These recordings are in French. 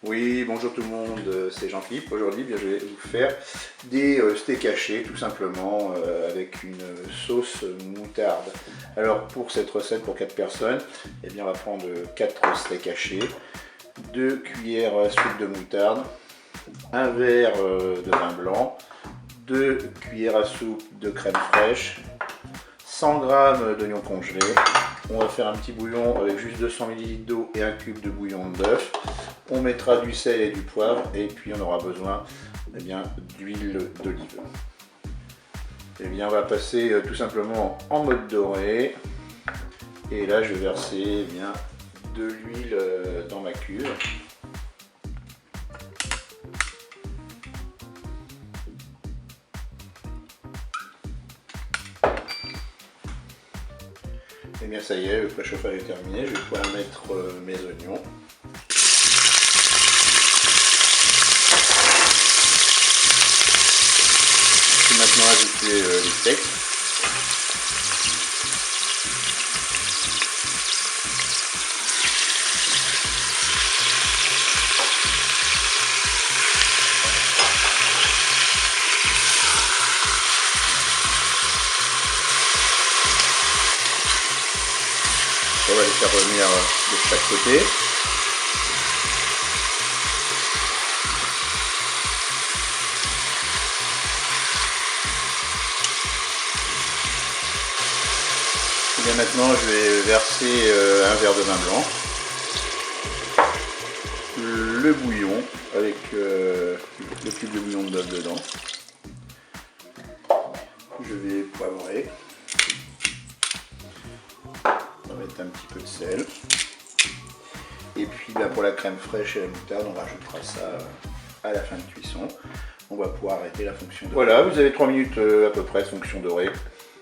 Oui, bonjour tout le monde, c'est Jean-Philippe. Aujourd'hui, je vais vous faire des steaks hachés, tout simplement, avec une sauce moutarde. Alors, pour cette recette, pour 4 personnes, eh bien, on va prendre 4 steaks hachés, 2 cuillères à soupe de moutarde, un verre de vin blanc, 2 cuillères à soupe de crème fraîche, 100 g d'oignons congelés. On va faire un petit bouillon avec juste 200 ml d'eau et un cube de bouillon de bœuf. On mettra du sel et du poivre et puis on aura besoin d'huile d'olive. Et bien on va passer tout simplement en mode doré. Et là je vais verser de l'huile dans ma cuve. Et bien ça y est, le préchauffage est terminé, je vais pouvoir mettre mes oignons. Je vais maintenant ajouter les steaks. On va les faire revenir de chaque côté. Et bien maintenant, je vais verser un verre de vin blanc, le bouillon avec le cube de bouillon de bœuf dedans. Je vais poivrer. On va mettre un petit peu de sel. Et puis pour la crème fraîche et la moutarde, on rajoutera ça à la fin de cuisson. On va pouvoir arrêter la fonction dorée. Voilà, vous avez 3 minutes à peu près fonction dorée.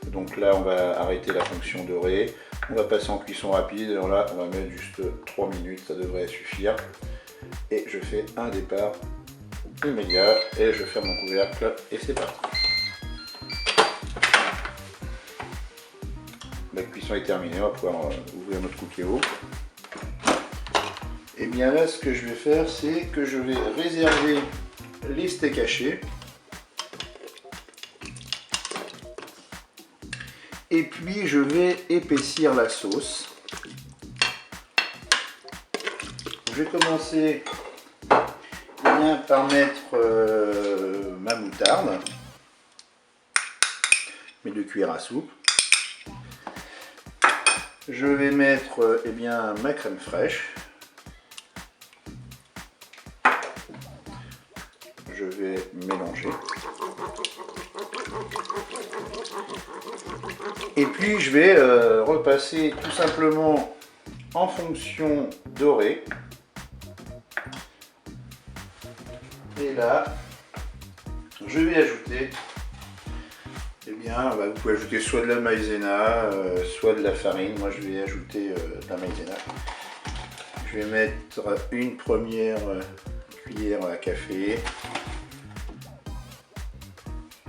Donc là, on va arrêter la fonction dorée. On va passer en cuisson rapide. Alors là, on va mettre juste 3 minutes, ça devrait suffire. Et je fais un départ immédiat et je ferme mon couvercle et c'est parti. La cuisson est terminée, on va pouvoir ouvrir notre cookéo. Et bien là, ce que je vais faire, c'est que je vais réserver les steaks hachés. Et puis je vais épaissir la sauce. Je vais commencer par mettre ma moutarde, mes 2 cuillères à soupe. Je vais mettre ma crème fraîche. Je vais mélanger. Et puis je vais repasser tout simplement en fonction dorée. Et là, je vais ajouter, vous pouvez ajouter soit de la maïzena, soit de la farine. Moi je vais ajouter de la maïzena. Je vais mettre une première cuillère à café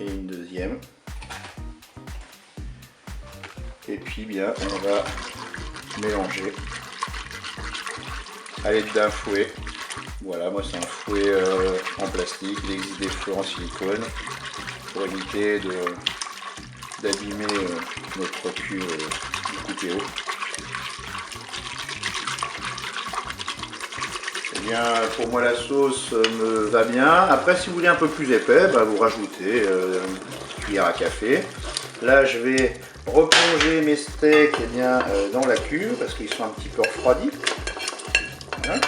et une deuxième. Et puis on va mélanger à l'aide d'un fouet. Voilà, moi c'est un fouet en plastique, il existe des fouets en silicone pour éviter d'abîmer notre cuve du cookéo. Et bien pour moi la sauce me va bien. Après si vous voulez un peu plus épais, vous rajoutez une cuillère à café. Là je vais replonger mes steaks dans la cuve parce qu'ils sont un petit peu refroidis. Voilà.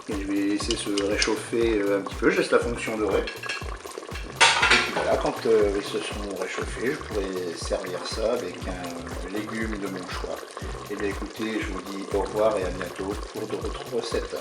Et je vais laisser se réchauffer un petit peu, je laisse la fonction dorée. Et puis voilà, quand ils se sont réchauffés, je pourrais servir ça avec un légume de mon choix. Et bien écoutez, je vous dis au revoir et à bientôt pour d'autres recettes.